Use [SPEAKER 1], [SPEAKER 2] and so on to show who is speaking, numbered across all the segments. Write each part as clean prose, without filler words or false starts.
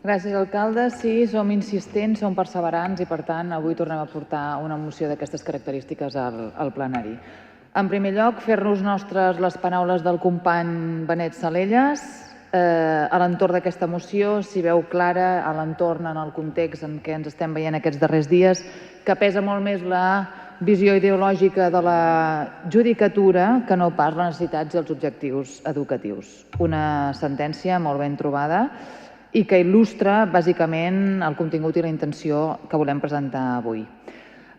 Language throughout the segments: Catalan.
[SPEAKER 1] Gràcies, alcalde. Sí, som insistents, som perseverants i, per tant, avui tornem a portar una moció d'aquestes característiques al plenari. En primer lloc, fer-nos nostres les paraules del company Benet Salellas. A l'entorn d'aquesta moció s'hi veu clara, a l'entorn, en el context en què ens estem veient aquests darrers dies, que pesa molt més la visió ideològica de la judicatura que no pas les necessitats i els objectius educatius. Una sentència molt ben trobada i que il·lustra bàsicament el contingut i la intenció que volem presentar avui.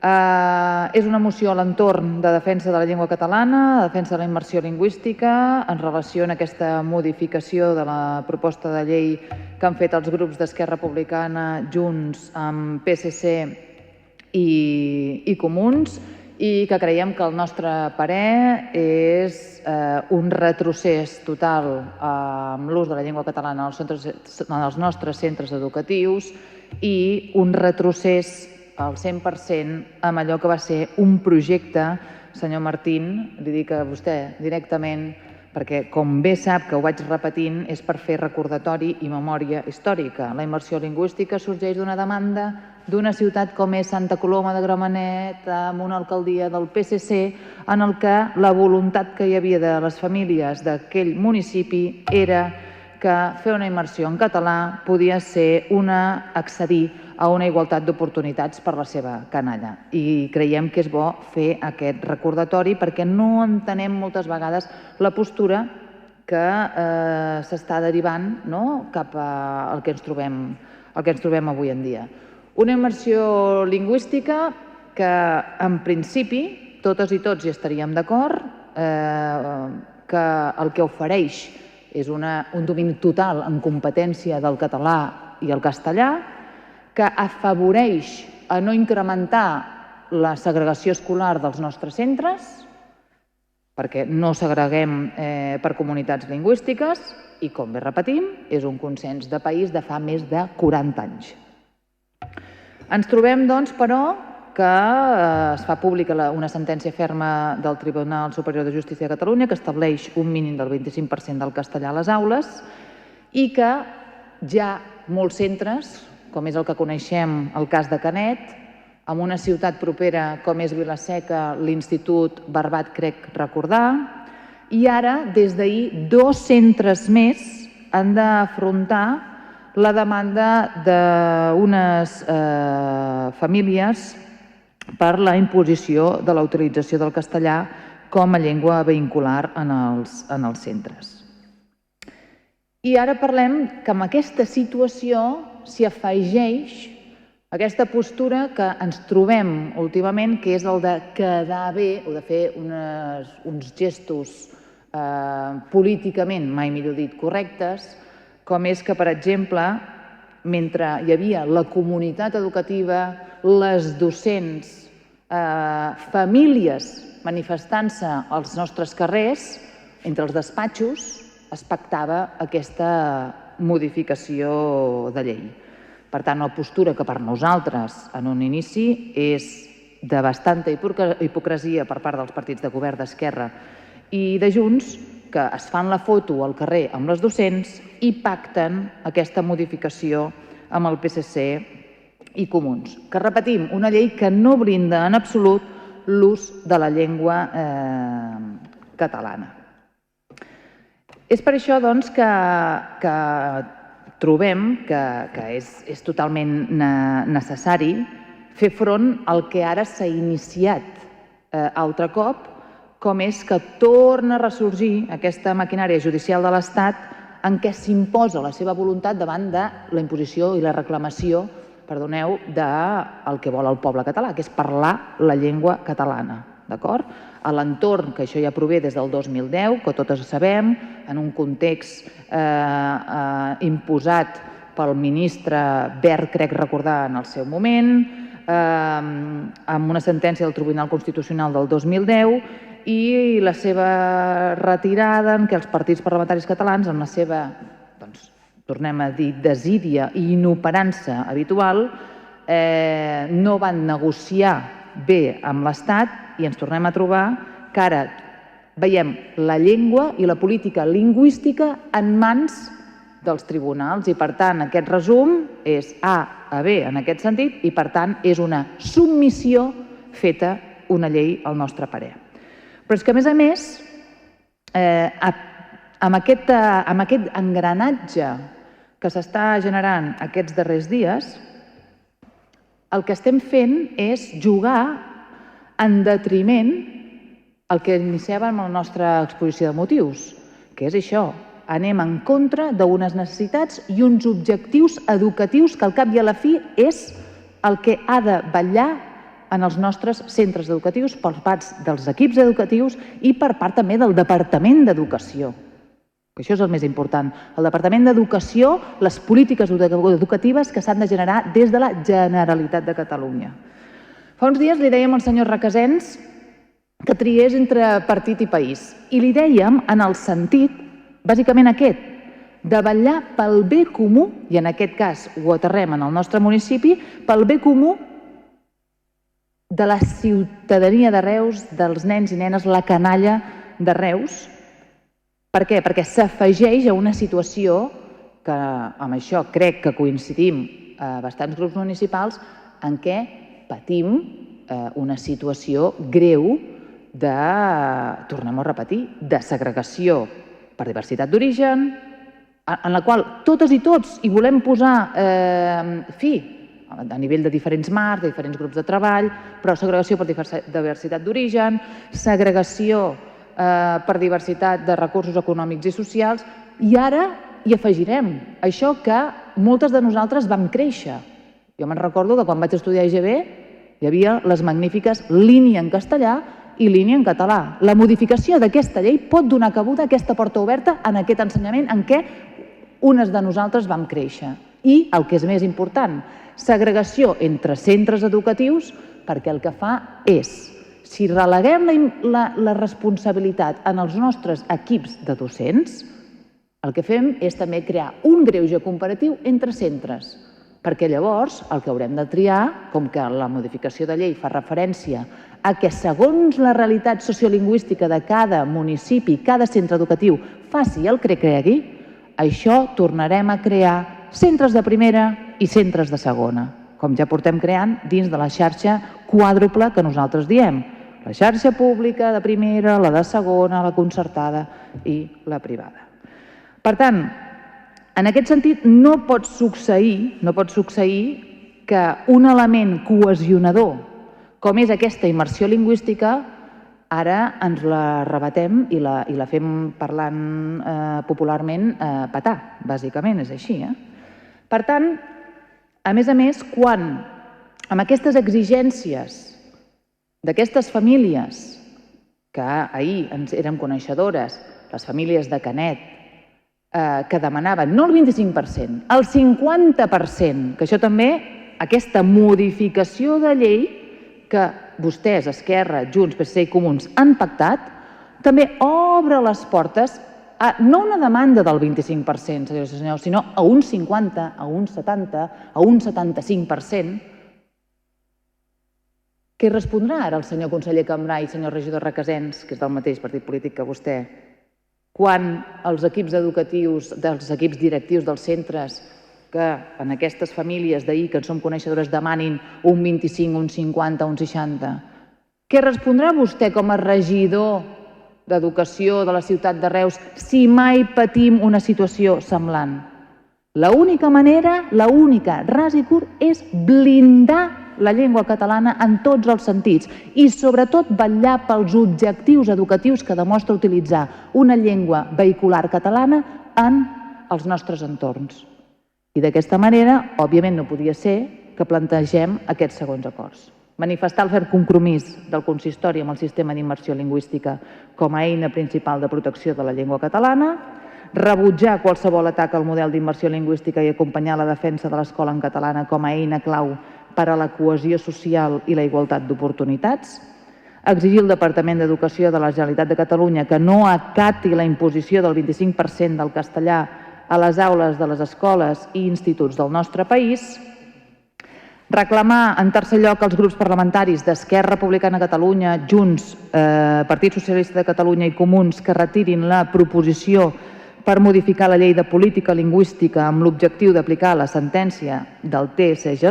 [SPEAKER 1] És una moció a l'entorn de defensa de la llengua catalana, de defensa de la immersió lingüística, en relació a aquesta modificació de la proposta de llei que han fet els grups d'Esquerra Republicana, Junts, amb PSC i Comuns, i que creiem que el nostre parer és un retrocés total amb l'ús de la llengua catalana en els nostres centres educatius i un retrocés al 100% amb allò que va ser un projecte, senyor Martín, li dic a vostè directament, perquè com bé sap que ho vaig repetint, és per fer recordatori i memòria històrica. La immersió lingüística sorgeix d'una demanda d'una ciutat com és Santa Coloma de Gramenet, amb una alcaldia del PSC, en el que la voluntat que hi havia de les famílies d'aquell municipi era que fer una immersió en català podia ser accedir a una igualtat d'oportunitats per la seva canalla. I creiem que és bo fer aquest recordatori perquè no entenem moltes vegades la postura que s'està derivant cap al que ens trobem avui en dia. Una immersió lingüística que, en principi, totes i tots hi estaríem d'acord, que el que ofereix és un domini total en competència del català i el castellà, que afavoreix a no incrementar la segregació escolar dels nostres centres, perquè no segreguem per comunitats lingüístiques i, com bé repetim, és un consens de país de fa més de 40 anys. Ens trobem, doncs, però, que es fa pública una sentència ferma del Tribunal Superior de Justícia de Catalunya que estableix un mínim del 25% del castellà a les aules i que ja molts centres, com és el que coneixem, el cas de Canet, en una ciutat propera com és Vila-seca, l'Institut Barbat, crec recordar, i ara, des d'ahir, 2 centres més han d'afrontar la demanda d'unes famílies per la imposició de la utilització del castellà com a llengua vehicular en els centres. I ara parlem que amb aquesta situació s'hi afegeix aquesta postura que ens trobem últimament, que és el de quedar bé o de fer uns gestos políticament, mai millor dit, correctes, com és que, per exemple, mentre hi havia la comunitat educativa, les docents, famílies manifestant-se als nostres carrers, entre els despatxos es pactava aquesta modificació de llei. Per tant, una postura que per nosaltres, en un inici, és de bastanta hipocresia per part dels partits de govern d'Esquerra i de Junts, que es fan la foto al carrer amb les docents i pacten aquesta modificació amb el PSC i Comuns. Que repetim, una llei que no blinda en absolut l'ús de la llengua catalana. És per això, doncs, que trobem que és totalment necessari fer front al que ara s'ha iniciat altre cop, com és que torna a ressorgir aquesta maquinària judicial de l'Estat en què s'imposa la seva voluntat davant de la imposició i la reclamació, perdoneu, del que vol el poble català, que és parlar la llengua catalana. D'acord? A l'entorn, que això ja prové des del 2010, que totes sabem, en un context imposat pel ministre Wert, crec recordar, en el seu moment, amb una sentència del Tribunal Constitucional del 2010, i la seva retirada en què els partits parlamentaris catalans, amb la seva, tornem a dir, desídia i inoperança habitual, no van negociar bé amb l'Estat i ens tornem a trobar que ara veiem la llengua i la política lingüística en mans dels tribunals i, per tant, aquest resum és A a B en aquest sentit i, per tant, és una submissió feta una llei al nostre parer. Però és que, a més, amb aquest engranatge que s'està generant aquests darrers dies, el que estem fent és jugar en detriment el que iniciàvem amb la nostra exposició de motius, que és això, anem en contra d'unes necessitats i uns objectius educatius que al cap i a la fi és el que ha de vetllar en els nostres centres educatius per part dels equips educatius i per part també del Departament d'Educació, que això és el més important. El Departament d'Educació, les polítiques educatives que s'han de generar des de la Generalitat de Catalunya. Fa uns dies li dèiem al senyor Requesens que triés entre partit i país i li dèiem en el sentit, bàsicament aquest, de vetllar pel bé comú, i en aquest cas ho aterrem en el nostre municipi, pel bé comú de la ciutadania de Reus, dels nens i nenes, la canalla de Reus. Per què? Perquè s'afegeix a una situació que amb això crec que coincidim a bastants grups municipals en què patim una situació greu de, tornem a repetir, de segregació per diversitat d'origen, en la qual totes i tots hi volem posar fi a nivell de diferents marcs, de diferents grups de treball, però segregació per diversitat d'origen, segregació per diversitat de recursos econòmics i socials, i ara hi afegirem això que moltes de nosaltres vam créixer. Jo me'n recordo que quan vaig estudiar IGB hi havia les magnífiques línia en castellà i línia en català. La modificació d'aquesta llei pot donar cabuda a aquesta porta oberta en aquest ensenyament en què unes de nosaltres vam créixer. I, el que és més important, segregació entre centres educatius, perquè el que fa és, si releguem la responsabilitat en els nostres equips de docents, el que fem és també crear un greuge comparatiu entre centres, perquè llavors el que haurem de triar, com que la modificació de llei fa referència a que segons la realitat sociolingüística de cada municipi, cada centre educatiu faci el que cregui, això tornarem a crear centres de primera i centres de segona, com ja portem creant dins de la xarxa quàdruple que nosaltres diem. La xarxa pública de primera, la de segona, la concertada i la privada. Per tant, en aquest sentit, no pot succeir que un element cohesionador, com és aquesta immersió lingüística, ara ens la rebatem i la fem, parlant popularment, petar, bàsicament, és així. Per tant, a més, quan amb aquestes exigències d'aquestes famílies, que ahir ens érem coneixedores, les famílies de Canet, que demanaven no el 25%, el 50%, que això també, aquesta modificació de llei que vostès, Esquerra, Junts, PSC i Comuns han pactat, també obre les portes a no una demanda del 25%, senyores i senyors, sinó a un 50%, a un 70%, a un 75%. Què respondrà ara el senyor conseller Cambray i el senyor regidor Requesens, que és del mateix partit polític que vostè, quan els equips educatius, dels equips directius dels centres, que en aquestes famílies d'ahir que en som coneixedores demanin un 25, un 50, un 60? Què respondrà vostè com a regidor d'Educació de la ciutat de Reus si mai patim una situació semblant? L'única manera, l'única, ras i curt, és blindar la llengua catalana en tots els sentits i sobretot vetllar pels objectius educatius que demostra utilitzar una llengua vehicular catalana en els nostres entorns. I d'aquesta manera, òbviament no podia ser que plantegem aquests segons acords. Manifestar el ferm compromís del consistori amb el sistema d'immersió lingüística com a eina principal de protecció de la llengua catalana, rebutjar qualsevol atac al model d'immersió lingüística i acompanyar la defensa de l'escola en catalana com a eina clau per a la cohesió social i la igualtat d'oportunitats, exigir al Departament d'Educació de la Generalitat de Catalunya que no acati la imposició del 25% del castellà a les aules de les escoles i instituts del nostre país, reclamar, en tercer lloc, als grups parlamentaris d'Esquerra Republicana de Catalunya, Junts, Partit Socialista de Catalunya i Comuns que retirin la proposició per modificar la llei de política lingüística amb l'objectiu d'aplicar la sentència del TSJ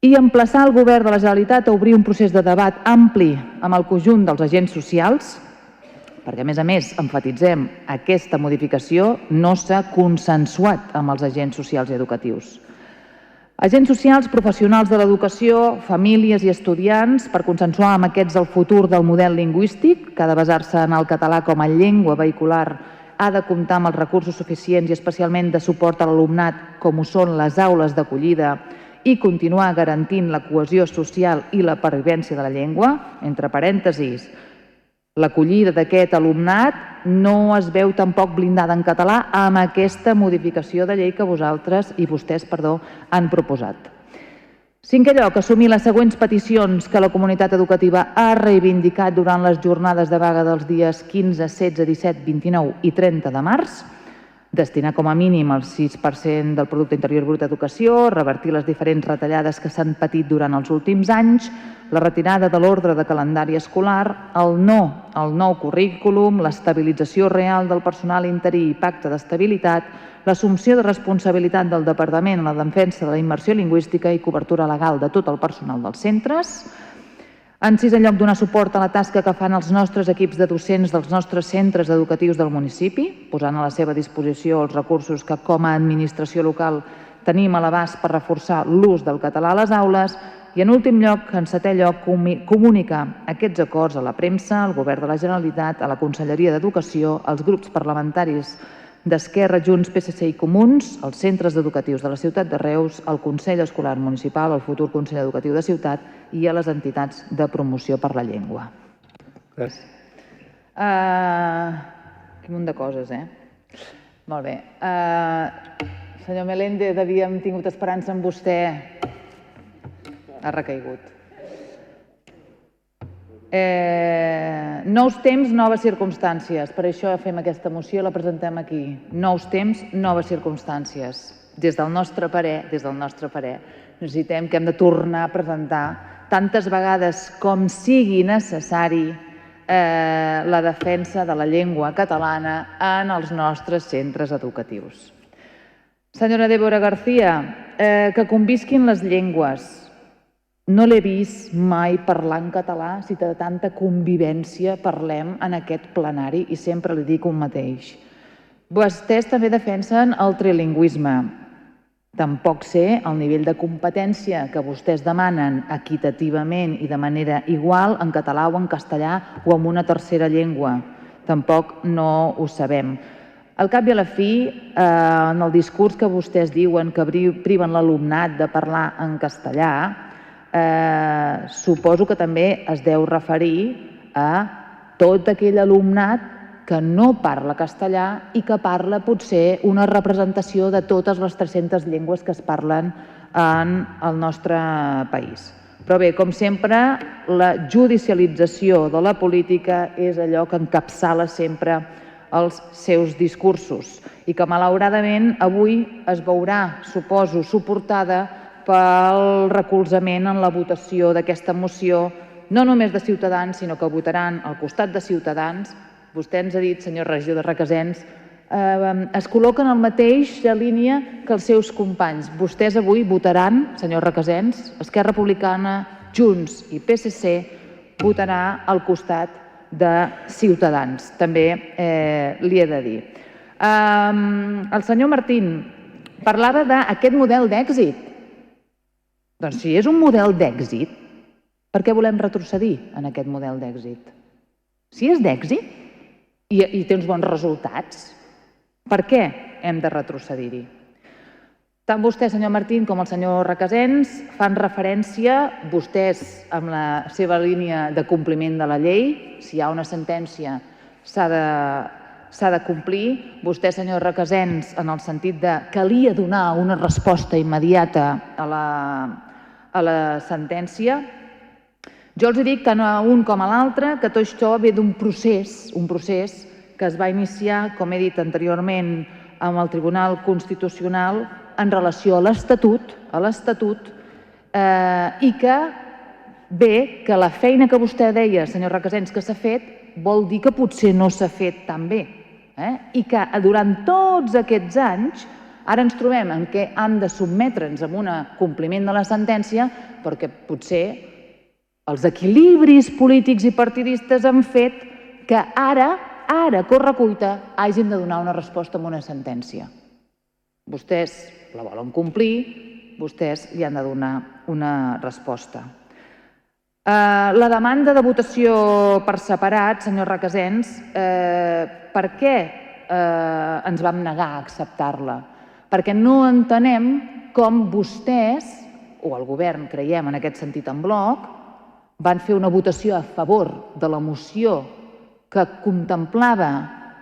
[SPEAKER 1] i emplaçar el Govern de la Generalitat a obrir un procés de debat ampli amb el conjunt dels agents socials, perquè, a més, emfatitzem, aquesta modificació no s'ha consensuat amb els agents socials i educatius. Agents socials, professionals de l'educació, famílies i estudiants per consensuar amb aquests el futur del model lingüístic, que ha de basar-se en el català com a llengua vehicular, ha de comptar amb els recursos suficients i especialment de suport a l'alumnat, com ho són les aules d'acollida, i continuar garantint la cohesió social i la pervivència de la llengua, entre parèntesis, l'acollida d'aquest alumnat no es veu tampoc blindada en català amb aquesta modificació de llei que vostès han proposat. Cinquè lloc, assumir les següents peticions que la comunitat educativa ha reivindicat durant les jornades de vaga dels dies 15, 16, 17, 29 i 30 de març, destinar com a mínim el 6% del producte interior brut d'educació, revertir les diferents retallades que s'han patit durant els últims anys, la retirada de l'ordre de calendari escolar, el no al nou currículum, l'estabilització real del personal interí i pacte d'estabilitat, l'assumpció de responsabilitat del Departament en la defensa de la immersió lingüística i cobertura legal de tot el personal dels centres. En sisè lloc, donar suport a la tasca que fan els nostres equips de docents dels nostres centres educatius del municipi, posant a la seva disposició els recursos que com a administració local tenim a l'abast per reforçar l'ús del català a les aules. I en últim lloc, en setè lloc, comunicar aquests acords a la premsa, al Govern de la Generalitat, a la Conselleria d'Educació, als grups parlamentaris d'Esquerra, Junts, PSC i Comuns, als centres educatius de la ciutat de Reus, al Consell Escolar Municipal, al futur Consell Educatiu de Ciutat i a les entitats de promoció per la llengua.
[SPEAKER 2] Gràcies.
[SPEAKER 1] Quin munt de coses, Molt bé. Senyor Meléndez, havíem tingut esperança en vostè. Ha recaigut. Nous temps, noves circumstàncies. Per això fem aquesta moció, la presentem aquí. Nous temps, noves circumstàncies. Des del nostre parer, necessitem que hem de tornar a presentar tantes vegades com sigui necessari la defensa de la llengua catalana en els nostres centres educatius. Senyora Débora García, que convisquin les llengües. No l'he vist mai parlar en català si de tanta convivència parlem en aquest plenari i sempre li dic un mateix. Vostès també defensen el trilingüisme. Tampoc sé el nivell de competència que vostès demanen equitativament i de manera igual en català o en castellà o en una tercera llengua. Tampoc no ho sabem. Al cap i a la fi, en el discurs que vostès diuen que priven l'alumnat de parlar en castellà, suposo que també es deu referir a tot aquell alumnat que no parla castellà i que parla potser una representació de totes les 300 llengües que es parlen en el nostre país. Però bé, com sempre, la judicialització de la política és allò que encapçala sempre els seus discursos i que malauradament avui es veurà, suposo, suportada pel recolzament en la votació d'aquesta moció, no només de Ciutadans, sinó que votaran al costat de Ciutadans. Vostè ens ha dit, senyor regidor de Requesens, es col·loquen en la mateixa línia que els seus companys. Vostès avui votaran, senyor Requesens, Esquerra Republicana, Junts i PSC, votarà al costat de Ciutadans. També li he de dir. El senyor Martín parlava d'aquest model d'èxit. Doncs si és un model d'èxit, per què volem retrocedir en aquest model d'èxit? Si és d'èxit i té uns bons resultats, per què hem de retrocedir-hi? Tant vostè, senyor Martín, com el senyor Requesens fan referència, vostès amb la seva línia de compliment de la llei, si hi ha una sentència s'ha de complir, vostè, senyor Requesens, en el sentit de calia donar una resposta immediata a la sentència. Jo els dic tant a un com a l'altre que tot això ve d'un procés que es va iniciar, com he dit anteriorment, amb el Tribunal Constitucional en relació a l'Estatut i que ve que la feina que vostè deia, senyor Requesens, que s'ha fet, vol dir que potser no s'ha fet tan bé. i que durant tots aquests anys ara ens trobem en què han de sotmetre'ns a un compliment de la sentència perquè potser els equilibris polítics i partidistes han fet que ara, a correcuita, hagin de donar una resposta a una sentència. Vostès la volen complir, vostès hi han de donar una resposta. La demanda de votació per separat, senyor Recasens, per què ens vam negar a acceptar-la? Perquè no entenem com vostès, o el govern, creiem en aquest sentit en bloc, van fer una votació a favor de la moció que contemplava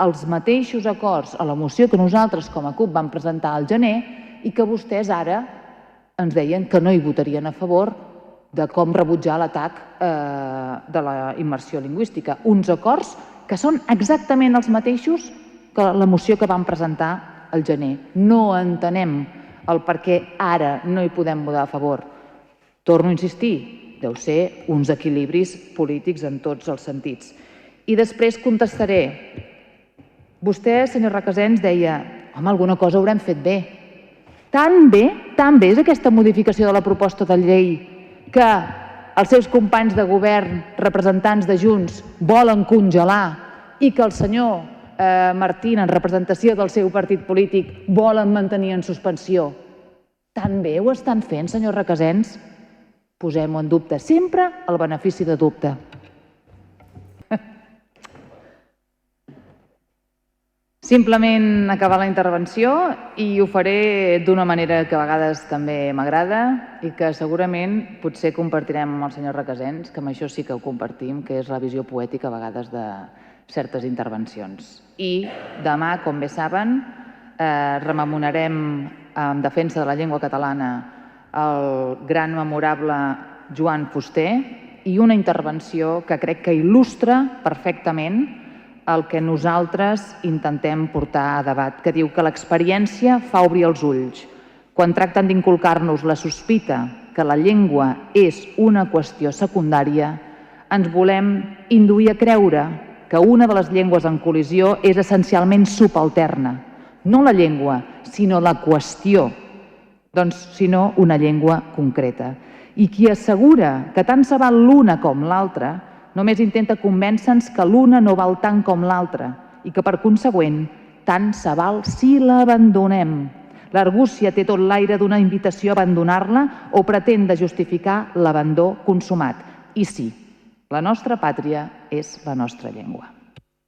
[SPEAKER 1] els mateixos acords a la moció que nosaltres com a CUP vam presentar al gener i que vostès ara ens deien que no hi votarien a favor de com rebutjar l'atac de la immersió lingüística. Uns acords que són exactament els mateixos que la moció que vam presentar al gener. No entenem el per què ara no hi podem votar a favor. Torno a insistir, deu ser uns equilibris polítics en tots els sentits. I després contestaré. Vostè, senyor Recasens, deia home, alguna cosa haurem fet bé. Tan bé és aquesta modificació de la proposta de llei que els seus companys de govern, representants de Junts, volen congelar i que el senyor Martín, en representació del seu partit polític, volen mantenir en suspensió. Tan bé ho estan fent, senyor Recasens? Posem-ho en dubte. Sempre el benefici de dubte. Simplement acabar la intervenció i ho faré d'una manera que a vegades també m'agrada i que segurament potser compartirem amb el senyor Recasens, que amb això sí que ho compartim, que és la visió poètica a vegades de certes intervencions. I demà, com bé saben, rememorarem en defensa de la llengua catalana el gran memorable Joan Fuster i una intervenció que crec que il·lustra perfectament el que nosaltres intentem portar a debat, que diu que l'experiència fa obrir els ulls. Quan tracten d'inculcar-nos la sospita que la llengua és una qüestió secundària, ens volem induir a creure que una de les llengües en col·lisió és essencialment subalterna. No la llengua, sinó la qüestió. Doncs, sinó una llengua concreta. I qui assegura que tant se val l'una com l'altra només intenta convèncer-nos que l'una no val tant com l'altra i que, per consegüent, tant se val si l'abandonem. L'argúcia té tot l'aire d'una invitació a abandonar-la o pretén de justificar l'abandó consumat. I sí, la nostra pàtria és la nostra llengua.